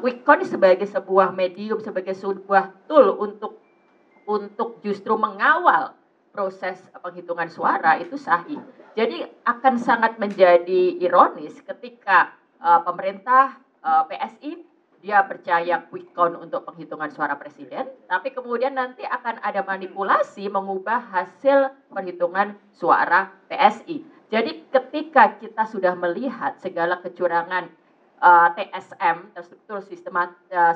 Quick count sebagai sebuah medium, sebagai sebuah tool untuk justru mengawal proses penghitungan suara itu sahih. Jadi akan sangat menjadi ironis ketika pemerintah PSI dia percaya quick count untuk penghitungan suara presiden, tapi kemudian nanti akan ada manipulasi mengubah hasil perhitungan suara PSI. Jadi ketika kita sudah melihat segala kecurangan TSM, terstruktur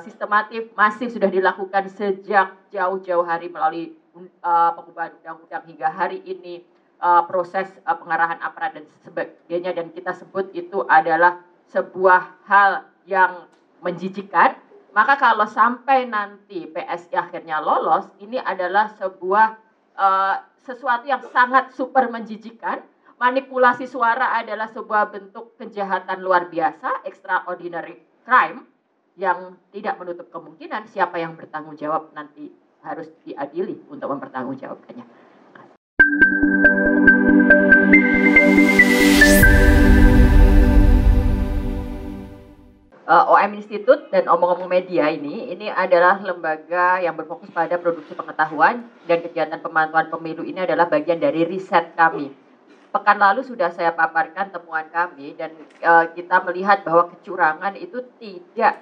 sistematif masih sudah dilakukan sejak jauh-jauh hari melalui pengubahan undang-undang hingga hari ini, proses pengarahan aparat dan sebagainya, dan kita sebut itu adalah sebuah hal yang menjijikkan. Maka kalau sampai nanti PSI akhirnya lolos, ini adalah sebuah sesuatu yang sangat super menjijikkan. Manipulasi suara adalah sebuah bentuk kejahatan luar biasa, extraordinary crime, yang tidak menutup kemungkinan siapa yang bertanggung jawab nanti harus diadili untuk mempertanggungjawabkannya. OM Institute dan Omong-Omong Media ini adalah lembaga yang berfokus pada produksi pengetahuan, dan kegiatan pemantauan pemilu ini adalah bagian dari riset kami. Pekan lalu sudah saya paparkan temuan kami, dan kita melihat bahwa kecurangan itu tidak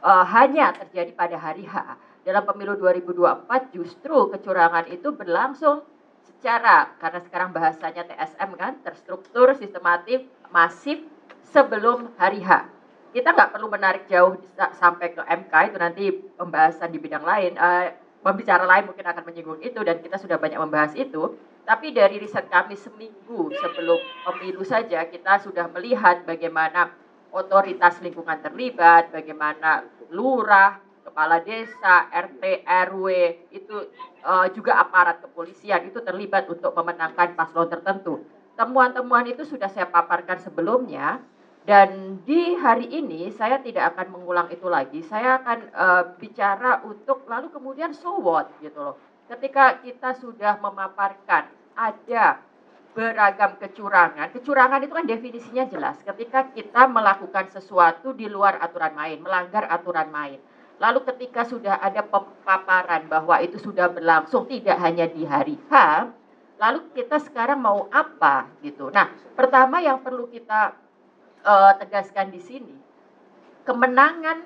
hanya terjadi pada hari H. Dalam pemilu 2024 justru kecurangan itu berlangsung secara, karena sekarang bahasanya TSM kan, terstruktur, sistematif, masif sebelum hari H. Kita nggak perlu menarik jauh sampai ke MK, itu nanti pembahasan di bidang lain. Pembicara lain mungkin akan menyinggung itu, dan kita sudah banyak membahas itu. Tapi dari riset kami seminggu sebelum pemilu saja, kita sudah melihat bagaimana otoritas lingkungan terlibat, bagaimana lurah, kepala desa, RT, RW, itu juga aparat kepolisian itu terlibat untuk memenangkan paslon tertentu. Temuan-temuan itu sudah saya paparkan sebelumnya, dan di hari ini saya tidak akan mengulang itu lagi. Saya akan bicara untuk lalu kemudian so what gitu loh. Ketika kita sudah memaparkan ada beragam kecurangan. Kecurangan itu kan definisinya jelas. Ketika kita melakukan sesuatu di luar aturan main, melanggar aturan main. Lalu ketika sudah ada pemaparan bahwa itu sudah berlangsung tidak hanya di hari H, lalu kita sekarang mau apa gitu. Nah, pertama yang perlu kita tegaskan di sini, kemenangan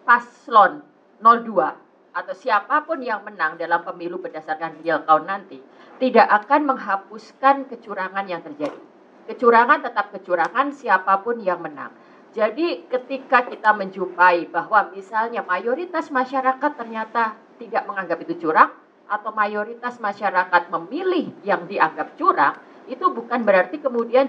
paslon 02 atau siapapun yang menang dalam pemilu berdasarkan real count nanti tidak akan menghapuskan kecurangan yang terjadi. Kecurangan tetap kecurangan siapapun yang menang. Jadi ketika kita menjumpai bahwa misalnya mayoritas masyarakat ternyata tidak menganggap itu curang, atau mayoritas masyarakat memilih yang dianggap curang, itu bukan berarti kemudian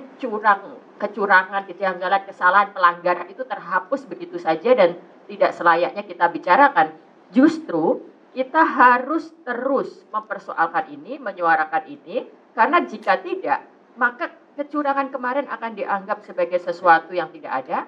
kecurangan, kejanggalan, kesalahan, pelanggaran itu terhapus begitu saja dan tidak selayaknya kita bicarakan. Justru kita harus terus mempersoalkan ini, menyuarakan ini, karena jika tidak, maka kecurangan kemarin akan dianggap sebagai sesuatu yang tidak ada,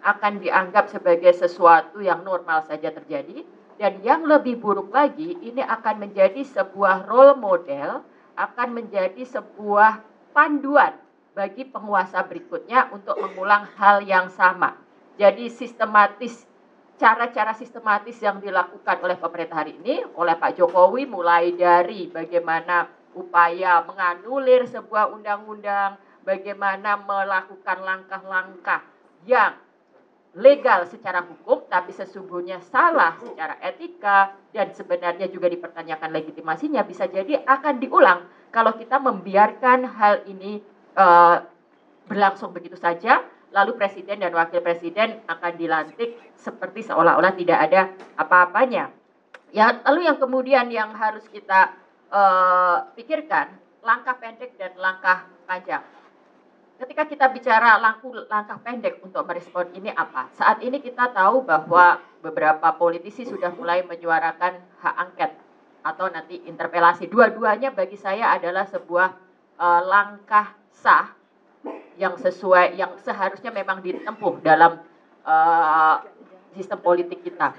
akan dianggap sebagai sesuatu yang normal saja terjadi, dan yang lebih buruk lagi, ini akan menjadi sebuah role model, akan menjadi sebuah panduan bagi penguasa berikutnya untuk mengulang hal yang sama. Jadi cara-cara sistematis yang dilakukan oleh pemerintah hari ini, oleh Pak Jokowi, mulai dari bagaimana upaya menganulir sebuah undang-undang, bagaimana melakukan langkah-langkah yang legal secara hukum, tapi sesungguhnya salah secara etika, dan sebenarnya juga dipertanyakan legitimasinya, bisa jadi akan diulang kalau kita membiarkan hal ini berlangsung begitu saja, lalu presiden dan wakil presiden akan dilantik seperti seolah-olah tidak ada apa-apanya. Ya, lalu yang kemudian yang harus kita pikirkan, langkah pendek dan langkah panjang. Ketika kita bicara langkah pendek untuk merespon ini apa? Saat ini kita tahu bahwa beberapa politisi sudah mulai menyuarakan hak angket atau nanti interpelasi. Dua-duanya bagi saya adalah sebuah langkah sah yang sesuai, yang seharusnya memang ditempuh dalam sistem politik kita.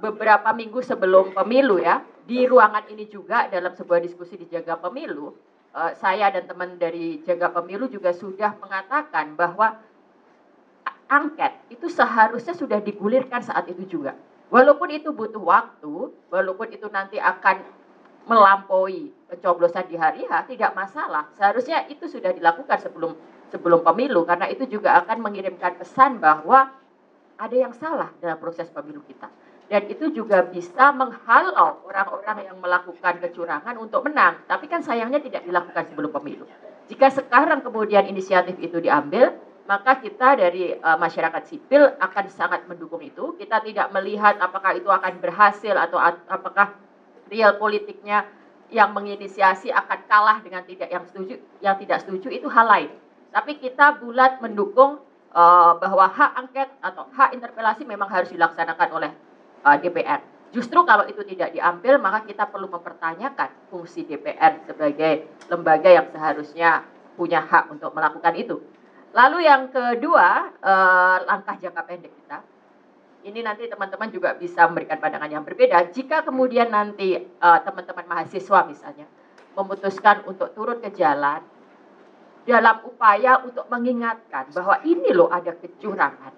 Beberapa minggu sebelum pemilu ya, di ruangan ini juga dalam sebuah diskusi di Jaga Pemilu, saya dan teman dari Jaga Pemilu juga sudah mengatakan bahwa angket itu seharusnya sudah digulirkan saat itu juga. Walaupun itu butuh waktu, walaupun itu nanti akan melampaui pencoblosan di hari H, tidak masalah. Seharusnya itu sudah dilakukan sebelum pemilu, karena itu juga akan mengirimkan pesan bahwa ada yang salah dalam proses pemilu kita. Dan itu juga bisa menghalau orang-orang yang melakukan kecurangan untuk menang. Tapi kan sayangnya tidak dilakukan sebelum pemilu. Jika sekarang kemudian inisiatif itu diambil, maka kita dari masyarakat sipil akan sangat mendukung itu. Kita tidak melihat apakah itu akan berhasil atau apakah real politiknya yang menginisiasi akan kalah dengan yang tidak setuju itu hal lain. Tapi kita bulat mendukung bahwa hak angket atau hak interpelasi memang harus dilaksanakan oleh DPR. Justru kalau itu tidak diambil, maka kita perlu mempertanyakan fungsi DPR sebagai lembaga yang seharusnya punya hak untuk melakukan itu. Lalu yang kedua, langkah jangka pendek kita. Ini nanti teman-teman juga bisa memberikan pandangan yang berbeda. Jika kemudian nanti teman-teman mahasiswa misalnya memutuskan untuk turun ke jalan dalam upaya untuk mengingatkan bahwa ini loh ada kecurangan.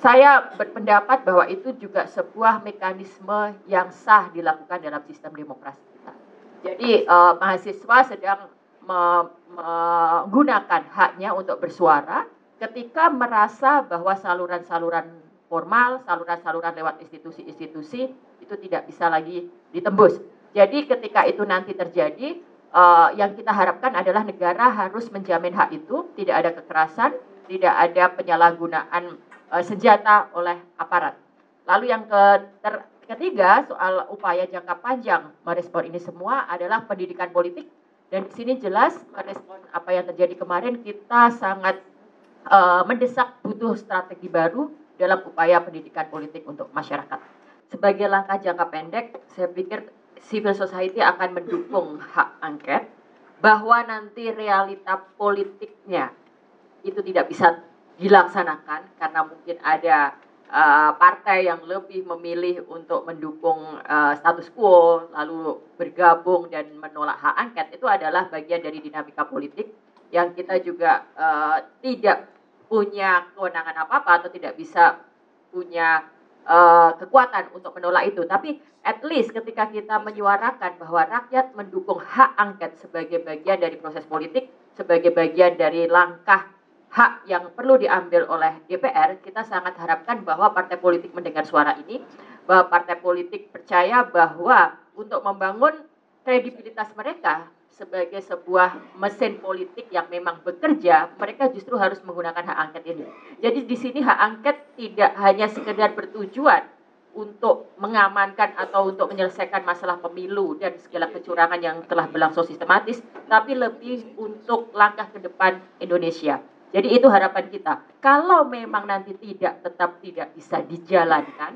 Saya berpendapat bahwa itu juga sebuah mekanisme yang sah dilakukan dalam sistem demokrasi kita. Jadi mahasiswa sedang menggunakan haknya untuk bersuara ketika merasa bahwa saluran-saluran formal, saluran-saluran lewat institusi-institusi itu tidak bisa lagi ditembus. Jadi ketika itu nanti terjadi, yang kita harapkan adalah negara harus menjamin hak itu, tidak ada kekerasan, tidak ada penyalahgunaan senjata oleh aparat. Lalu yang ketiga, soal upaya jangka panjang merespon ini semua adalah pendidikan politik. Dan di sini jelas merespon apa yang terjadi kemarin, kita sangat mendesak butuh strategi baru dalam upaya pendidikan politik untuk masyarakat. Sebagai langkah jangka pendek, saya pikir civil society akan mendukung hak angket, bahwa nanti realita politiknya itu tidak bisa dilaksanakan karena mungkin ada partai yang lebih memilih untuk mendukung status quo, lalu bergabung dan menolak hak angket. Itu adalah bagian dari dinamika politik yang kita juga tidak punya kewenangan apa-apa atau tidak bisa punya kekuatan untuk menolak itu. Tapi at least ketika kita menyuarakan bahwa rakyat mendukung hak angket sebagai bagian dari proses politik, sebagai bagian dari langkah hak yang perlu diambil oleh DPR, kita sangat harapkan bahwa partai politik mendengar suara ini, bahwa partai politik percaya bahwa untuk membangun kredibilitas mereka sebagai sebuah mesin politik yang memang bekerja, mereka justru harus menggunakan hak angket ini. Jadi di sini hak angket tidak hanya sekedar bertujuan untuk mengamankan atau untuk menyelesaikan masalah pemilu dan segala kecurangan yang telah berlangsung sistematis, tapi lebih untuk langkah ke depan Indonesia. Jadi itu harapan kita. Kalau memang nanti tetap tidak bisa dijalankan,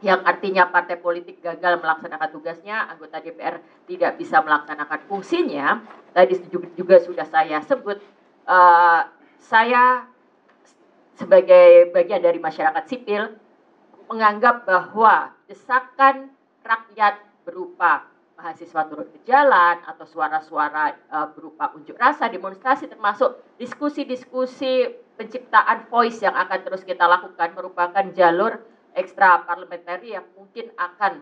yang artinya partai politik gagal melaksanakan tugasnya, anggota DPR tidak bisa melaksanakan fungsinya, tadi juga sudah saya sebut, saya sebagai bagian dari masyarakat sipil menganggap bahwa desakan rakyat berupa mahasiswa turun ke jalan atau suara-suara berupa unjuk rasa, demonstrasi, termasuk diskusi-diskusi penciptaan voice yang akan terus kita lakukan merupakan jalur ekstra parlementer yang mungkin akan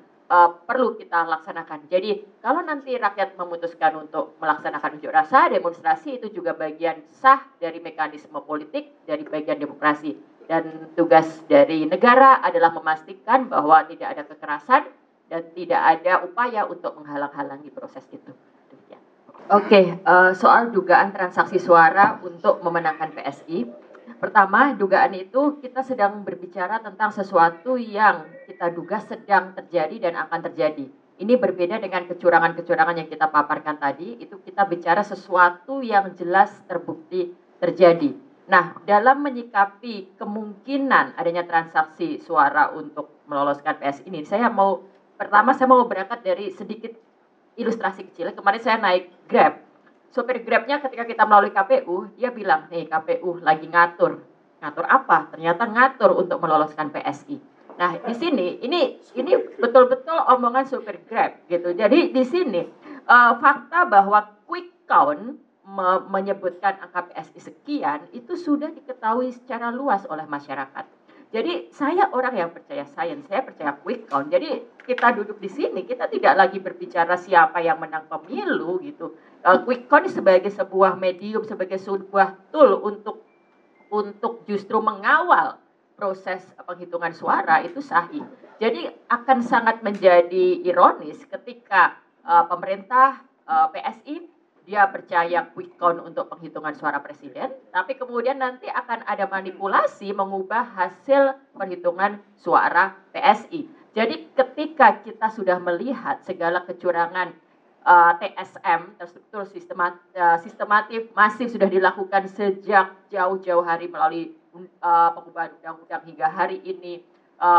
perlu kita laksanakan. Jadi kalau nanti rakyat memutuskan untuk melaksanakan unjuk rasa, demonstrasi, itu juga bagian sah dari mekanisme politik, dari bagian demokrasi. Dan tugas dari negara adalah memastikan bahwa tidak ada kekerasan dan tidak ada upaya untuk menghalang-halangi proses itu. Oke, soal dugaan transaksi suara untuk memenangkan PSI. Pertama, dugaan itu kita sedang berbicara tentang sesuatu yang kita duga sedang terjadi dan akan terjadi. Ini berbeda dengan kecurangan-kecurangan yang kita paparkan tadi, itu kita bicara sesuatu yang jelas terbukti terjadi. Nah, dalam menyikapi kemungkinan adanya transaksi suara untuk meloloskan PSI ini, pertama saya mau berangkat dari sedikit ilustrasi kecil. Kemarin saya naik Grab. Sopir Grabnya ketika kita melalui KPU, dia bilang, nih KPU lagi ngatur. Ngatur apa? Ternyata ngatur untuk meloloskan PSI. Nah, di sini ini betul-betul omongan sopir Grab gitu. Jadi di sini fakta bahwa quick count menyebutkan angka PSI sekian itu sudah diketahui secara luas oleh masyarakat. Jadi saya orang yang percaya sains, saya percaya quick count. Jadi kita duduk di sini, kita tidak lagi berbicara siapa yang menang pemilu gitu. Quick count sebagai sebuah medium, sebagai sebuah tool untuk justru mengawal proses penghitungan suara itu sahih. Jadi akan sangat menjadi ironis ketika pemerintah PSI dia percaya quick count untuk penghitungan suara presiden, tapi kemudian nanti akan ada manipulasi mengubah hasil perhitungan suara PSI. Jadi ketika kita sudah melihat segala kecurangan TSM, terstruktur sistematif masih sudah dilakukan sejak jauh-jauh hari melalui pengubahan undang-undang hingga hari ini,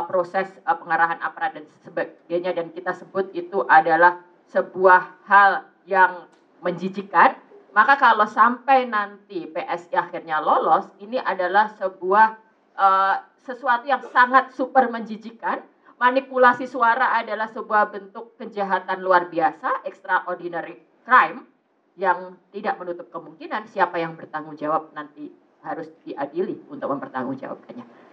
proses pengarahan aparat dan sebagainya, dan kita sebut itu adalah sebuah hal yang menjijikan. Maka kalau sampai nanti PSI akhirnya lolos, ini adalah sebuah sesuatu yang sangat super menjijikan. Manipulasi suara adalah sebuah bentuk kejahatan luar biasa, extraordinary crime, yang tidak menutup kemungkinan siapa yang bertanggung jawab nanti harus diadili untuk mempertanggungjawabkannya.